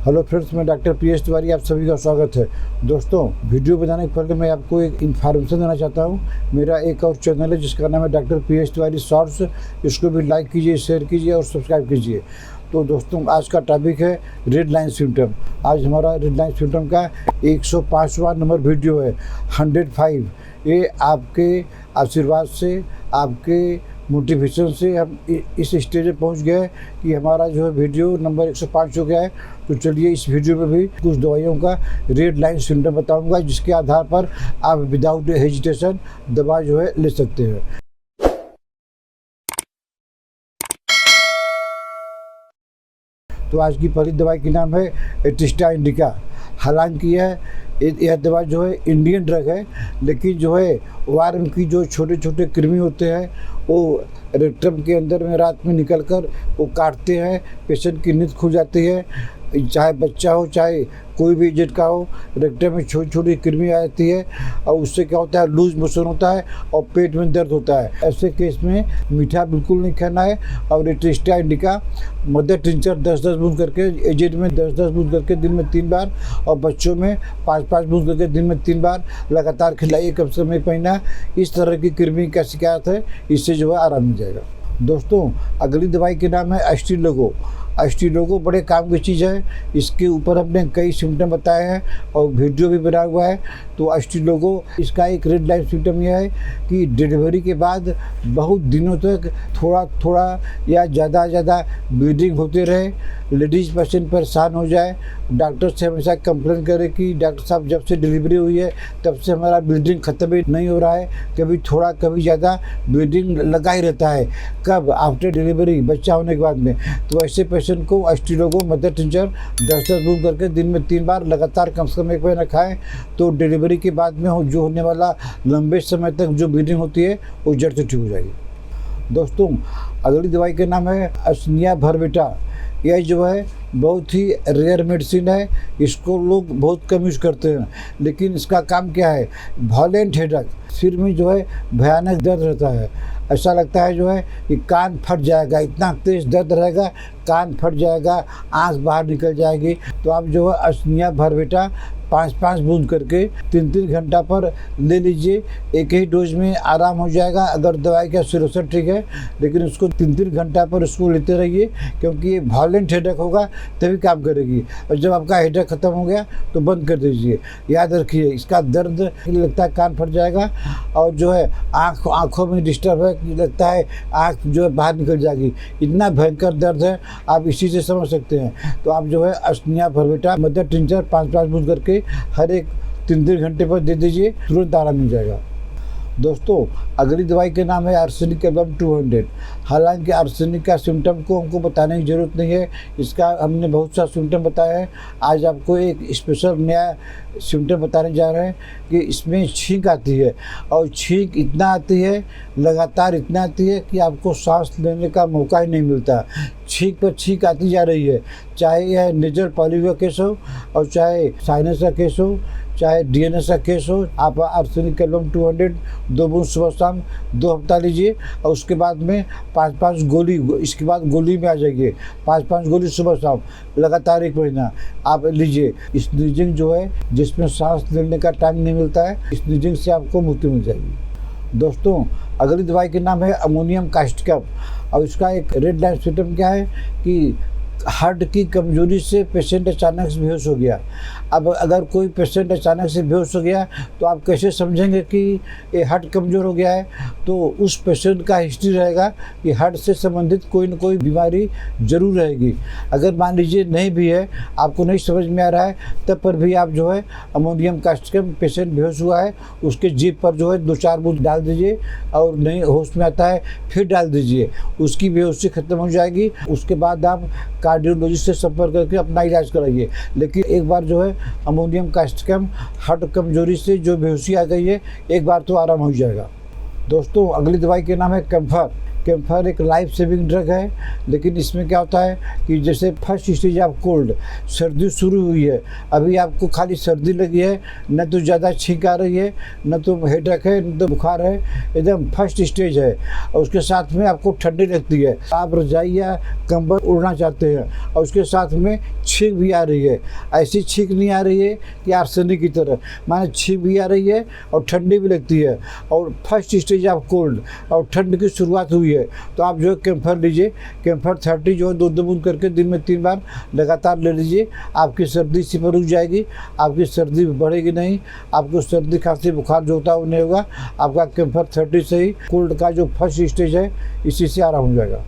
Hello friends, मैं doctor PS Tiwari, आप सभी का स्वागत है। दोस्तों, वीडियो बनाने के पहले मैं आपको एक इन्फॉर्मेशन देना चाहता हूँ। मेरा एक और चैनल है जिसका नाम है डॉक्टर पीएस तिवारी शॉर्ट्स। इसको भी लाइक कीजिए, शेयर कीजिए और सब्सक्राइब कीजिए। तो दोस्तों, आज का टॉपिक है रेड लाइन सिम्टम। आज हमारा रेड लाइन सिम्टम का 105वां नंबर वीडियो है, 105। ये आपके आशीर्वाद से, आपके मोटिवेशन से हम इस स्टेज पे पहुंच गए कि हमारा जो है वीडियो नंबर 105 हो गया है। तो चलिए, इस वीडियो में भी कुछ दवाइयों का रेड लाइन सिम्टम बताऊंगा, जिसके आधार पर आप विदाउट हेजिटेशन दवा जो है ले सकते हैं। तो आज की पहली दवाई का नाम है एटिस्टा इंडिका। हालांकि यह दवा जो है इंडियन ड्रग है, लेकिन जो है वार्म की जो छोटे छोटे कृमि होते हैं वो रेक्टम के अंदर में रात में निकलकर वो काटते हैं, पेशेंट की नींद खुल जाती है। चाहे बच्चा हो, चाहे कोई भी एजेड का हो, रेक्टम में छोटी छोटी कृमि आ जाती है और उससे क्या होता है, लूज मोशन होता है और पेट में दर्द होता है। ऐसे केस में मीठा बिल्कुल नहीं खाना है। और एटिस्टा इंडिका मदर टिंचर 10-10 बूंद करके, एजेड में 10-10 बूंद करके दिन में 3 बार और बच्चों में 5-5 बूंद करके दिन में 3 बार लगातार खिलाइए, कम से कम 1 महीना। इस तरह की कृमि का शिकायत है, इससे जो है आराम मिल जाएगा। दोस्तों, अगली दवाई के नाम है एस्टिलोगो। एस्टिलोगो बड़े काम की चीज़ है। इसके ऊपर हमने कई सिम्टम बताए हैं और वीडियो भी बना हुआ है। तो एस्टिलोगो, इसका एक रेड लाइन सिम्टम यह है कि डिलीवरी के बाद बहुत दिनों तक थोड़ा थोड़ा या ज़्यादा ब्लीडिंग होते रहे, लेडीज़ पेशेंट परेशान हो जाए, डॉक्टर से हमेशा कंप्लेन करे कि डॉक्टर साहब, जब से डिलीवरी हुई है तब से हमारा ब्लीडिंग ख़त्म ही नहीं हो रहा है, कभी थोड़ा कभी ज़्यादा ब्लीडिंग लगा ही रहता है। कब? आफ्टर डिलीवरी, बच्चा होने के बाद में। तो ऐसे पेशेंट को एस्टिलोगो मदर टिंचर 10-10 बूंद करके दिन में 3 बार लगातार कम से कम 1 महीना खाएँ, तो डिलीवरी के बाद में जो होने वाला लंबे समय तक जो ब्लीडिंग होती है वो जड़ से ठीक हो जाएगी। दोस्तों, अगली दवाई का नाम है असनिया भरबेटा। यह जो है बहुत ही रेयर मेडिसिन है। इसको लोग बहुत कम यूज़ करते हैं, लेकिन इसका काम क्या है, वायलेंट हेडेक, सिर में जो है भयानक दर्द रहता है। ऐसा लगता है जो है कि कान फट जाएगा, इतना तेज़ दर्द रहेगा, कान फट जाएगा, आँख बाहर निकल जाएगी। तो आप जो है असनिया भरबेटा 5-5 बूंद करके 3-3 घंटा पर ले लीजिए। एक ही डोज में आराम हो जाएगा अगर दवाई का सिरोसन ठीक है, लेकिन उसको 3-3 घंटा पर उसको लेते रहिए, क्योंकि ये वायलेंट हेडेक होगा तभी काम करेगी। और जब आपका हेडेक ख़त्म हो गया तो बंद कर दीजिए। याद रखिए, इसका दर्द लगता है कान फट जाएगा और जो है आँखों में डिस्टर्ब है, लगता है आँख जो है बाहर निकल जाएगी। इतना भयंकर दर्द है, आप इसी से समझ सकते हैं। तो आप जो है असनिया भरबेटा मदर टिंचर 5-5 बूंद करके हर एक 3-3 घंटे पर दे दीजिए, तुरंत आराम मिल जाएगा। दोस्तों, अगली दवाई का नाम है आर्सेनिक एल्बम 200। हालांकि आर्सेनिक का सिम्टम को हमको बताने की ज़रूरत नहीं है, इसका हमने बहुत सा सिम्टम बताया है। आज आपको एक स्पेशल नया सिम्टम बताने जा रहे हैं कि इसमें छींक आती है, और छींक इतना आती है, लगातार इतना आती है कि आपको सांस लेने का मौका ही नहीं मिलता। छींक पर छींक आती जा रही है, चाहे यह नेजल पॉलिप का केस हो और चाहे साइनस का केस हो, चाहे डीएनएस का केस हो। आप आर्सेनिक एल्बम 200 2 बूंद सुबह शाम 2 हफ्ता लीजिए, और उसके बाद में 5-5 गोली, इसके बाद गोली में आ जाइए, 5-5 गोली सुबह शाम लगातार 1 महीना आप लीजिए। स्नीजिंग जो है, जिसमें सांस लेने का टाइम नहीं मिलता है, स्नीजिंग से आपको मुक्ति मिल जाएगी। दोस्तों, अगली दवाई के नाम है अमोनियम कास्टिकम। और इसका एक रेड लाइन सिम्टम क्या है कि हार्ट की कमजोरी से पेशेंट अचानक से बेहोश हो गया। अब अगर कोई पेशेंट अचानक से बेहोश हो गया तो आप कैसे समझेंगे कि ये हार्ट कमज़ोर हो गया है? तो उस पेशेंट का हिस्ट्री रहेगा कि हार्ट से संबंधित कोई न कोई बीमारी जरूर रहेगी। अगर मान लीजिए नहीं भी है, आपको नहीं समझ में आ रहा है, तब पर भी आप जो है अमोनियम कास्टिकम, पेशेंट बेहोश हुआ है उसके जीभ पर जो है 2-4 बूंद डाल दीजिए, और नहीं होश में आता है फिर डाल दीजिए, उसकी बेहोशी खत्म हो जाएगी। उसके बाद आप कार्डियोलॉजिस्ट से संपर्क करके अपना इलाज कराइए। लेकिन एक बार जो है अमोनियम कास्टिकम, हार्ट कमजोरी से जो बेहोशी आ गई है, एक बार तो आराम हो जाएगा। दोस्तों, अगली दवाई के नाम है कैम्फर। कैम्फर एक लाइफ सेविंग ड्रग है, लेकिन इसमें क्या होता है कि जैसे फर्स्ट स्टेज ऑफ कोल्ड, सर्दी शुरू हुई है, अभी आपको खाली सर्दी लगी है, न तो ज़्यादा छींक आ रही है, न तो हेडेक है, न तो बुखार है, एकदम फर्स्ट स्टेज है। और उसके साथ में आपको ठंडी लगती है, आप रजाई या कंबल उड़ना चाहते हैं, और उसके साथ में छींक भी आ रही है। ऐसी छींक नहीं आ रही है कि आर्सेनिक की तरह, माने छींक भी आ रही है और ठंडी भी लगती है, और फर्स्ट स्टेज ऑफ कोल्ड और ठंड की शुरुआत हुई है, तो आप जो है कैम्फर लीजिए। कैम्फर 30 जो है 2 बूंद करके दिन में 3 बार लगातार ले लीजिए। आपकी सर्दी इसी पर रुक जाएगी, आपकी सर्दी बढ़ेगी नहीं, आपको सर्दी खांसी बुखार जो होता है वो नहीं होगा। आपका कैम्फर 30 से ही कोल्ड का जो फर्स्ट स्टेज है इसी से आराम हो जाएगा।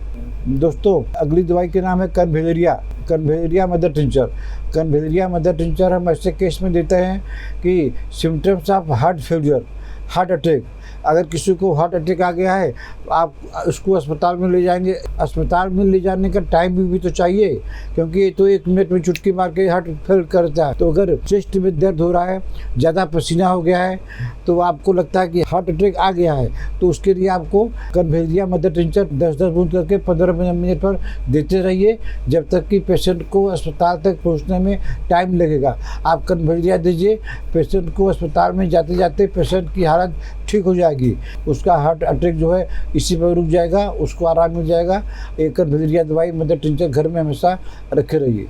दोस्तों, अगली दवाई के नाम है कन्वेलिया मदर टिंचर। कन्वेलिया मदर टिंचर हम ऐसे केस में देते हैं कि symptoms of heart failure, heart attack, अगर किसी को हार्ट अटैक आ गया है आप उसको अस्पताल में ले जाएंगे। अस्पताल में ले जाने का टाइम भी तो चाहिए, क्योंकि ये तो 1 मिनट में चुटकी मार के हार्ट फेल करता है। तो अगर चेस्ट में दर्द हो रहा है, ज़्यादा पसीना हो गया है, तो आपको लगता है कि हार्ट अटैक आ गया है, तो उसके लिए आपको कन्वेलिया मदर टिंचर 10-10 बूंद करके 15 मिनट पर देते रहिए, जब तक कि पेशेंट को अस्पताल तक पहुँचने में टाइम लगेगा। आप कन्वेलिया दीजिए, पेशेंट को अस्पताल में जाते जाते पेशेंट की हालत ठीक हो जाएगी, उसका हार्ट अटैक जो है इसी पर रुक जाएगा, उसको आराम मिल जाएगा। एक कन्वेलिया दवाई मदर टिंचर घर में हमेशा रखे रहिए।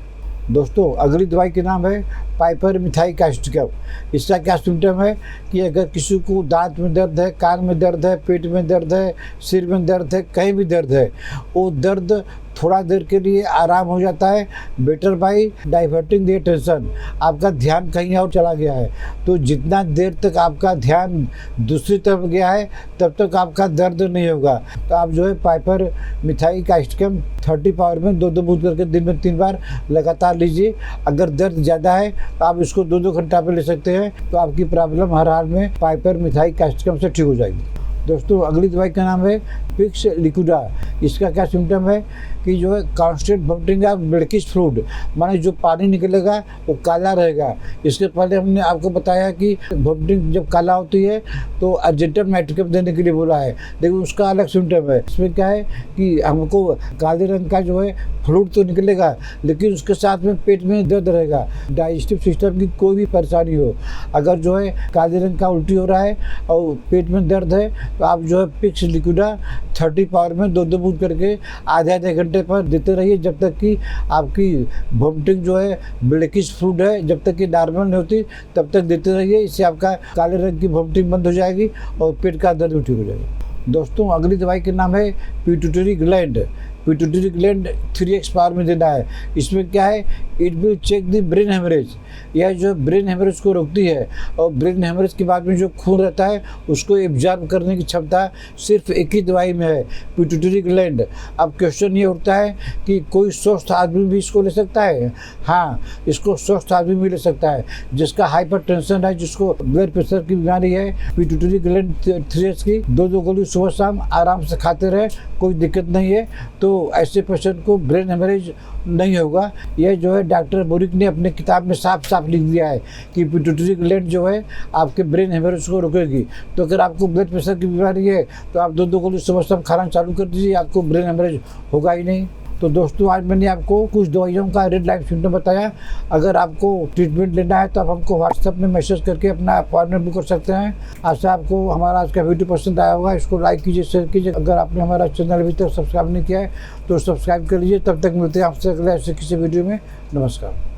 दोस्तों, अगली दवाई के नाम है पाइपर मिथाइलकास्टिकम। इसका क्या सिम्टम है कि अगर किसी को दांत में दर्द है, कान में दर्द है, पेट में दर्द है, सिर में दर्द है, कहीं भी दर्द है, वो दर्द थोड़ा देर के लिए आराम हो जाता है, better by diverting the tension. आपका ध्यान कहीं और चला गया है, तो जितना देर तक आपका ध्यान दूसरी तरफ गया है तब तक आपका दर्द नहीं होगा। तो आप जो है पाइपर मिथाइलकास्टिकम 30 पावर में 2-2 बूंद करके दिन में 3 बार लगातार लीजिए। अगर दर्द ज़्यादा है तो आप इसको 2-2 घंटा पे ले सकते हैं, तो आपकी प्रॉब्लम हर हाल में पाइपर मिथाइलकास्टिकम से ठीक हो जाएगी। दोस्तों, अगली दवाई का नाम है पिक्स लिक्विडा। इसका क्या सिम्टम है कि जो है constant vomiting of blackish fluid, माने जो पानी निकलेगा वो काला रहेगा। इसके पहले हमने आपको बताया कि वॉमिटिंग जब काला होती है तो अर्जेंटम नाइट्रिकम देने के लिए बोला है, लेकिन उसका अलग सिम्टम है। इसमें क्या है कि हमको काले रंग का जो है फ्लूइड तो निकलेगा, लेकिन उसके साथ में पेट में दर्द रहेगा। डाइजेस्टिव सिस्टम की कोई भी परेशानी हो, अगर जो है काले रंग का उल्टी हो रहा है और पेट में दर्द है, तो आप जो है पिक्स लिक्विडा 30 पावर में 2-2 बूंद करके आधे घंटे पर देते रहिए, जब तक कि आपकी वॉमिटिंग जो है ब्लैकिश फ्लूइड है जब तक कि नॉर्मल नहीं होती तब तक देते रहिए। इससे आपका काले रंग की वॉमिटिंग बंद हो जाएगी और पेट का दर्द भी ठीक हो जाएगा। दोस्तों, अगली दवाई के नाम है pituitary gland. Pituitary gland 3x power में देना है। इसमें क्या है, it will check the brain haemorrhage. यह जो ब्रेन हेमरेज को रोकती है, और ब्रेन हेमरेज के बाद में जो खून रहता है उसको एब्जॉर्ब करने की क्षमता सिर्फ एक ही दवाई में है, पिट्यूटरी ग्लैंड। अब क्वेश्चन ये उठता है कि कोई स्वस्थ आदमी भी इसको ले सकता है? हाँ, इसको स्वस्थ आदमी भी ले सकता है, जिसका हाइपरटेंशन है, जिसको ब्लड प्रेशर की बीमारी है। पिट्यूटरी ग्लैंड 3x की 2-2 गोली सुबह शाम आराम से खाते रहे, कोई दिक्कत नहीं है, तो ऐसे पेशेंट को ब्रेन हेमरेज नहीं होगा। यह जो है डॉक्टर बोरिक ने अपने किताब में साफ साफ लिख दिया है कि पिट्यूटरी ग्लैंड जो है आपके ब्रेन हेमरेज को रोकेगी। तो अगर आपको ब्लड प्रेशर की बीमारी है तो आप 2-2 गोली सुबह शाम खाना चालू कर दीजिए, आपको ब्रेन हेमरेज होगा ही नहीं। तो दोस्तों, आज मैंने आपको कुछ दवाइयों का रेड लाइट सिम्टम बताया। अगर आपको ट्रीटमेंट लेना है तो आप हमको व्हाट्सएप में मैसेज करके अपना अपॉइंटमेंट बुक कर सकते हैं। आशा आपको हमारा आज का वीडियो पसंद आया होगा। इसको लाइक कीजिए, शेयर कीजिए। अगर आपने हमारा चैनल अभी तक सब्सक्राइब नहीं किया है तो सब्सक्राइब कर लीजिए। तब तक मिलते हैं आपसे अगले ऐसे किसी वीडियो में। नमस्कार।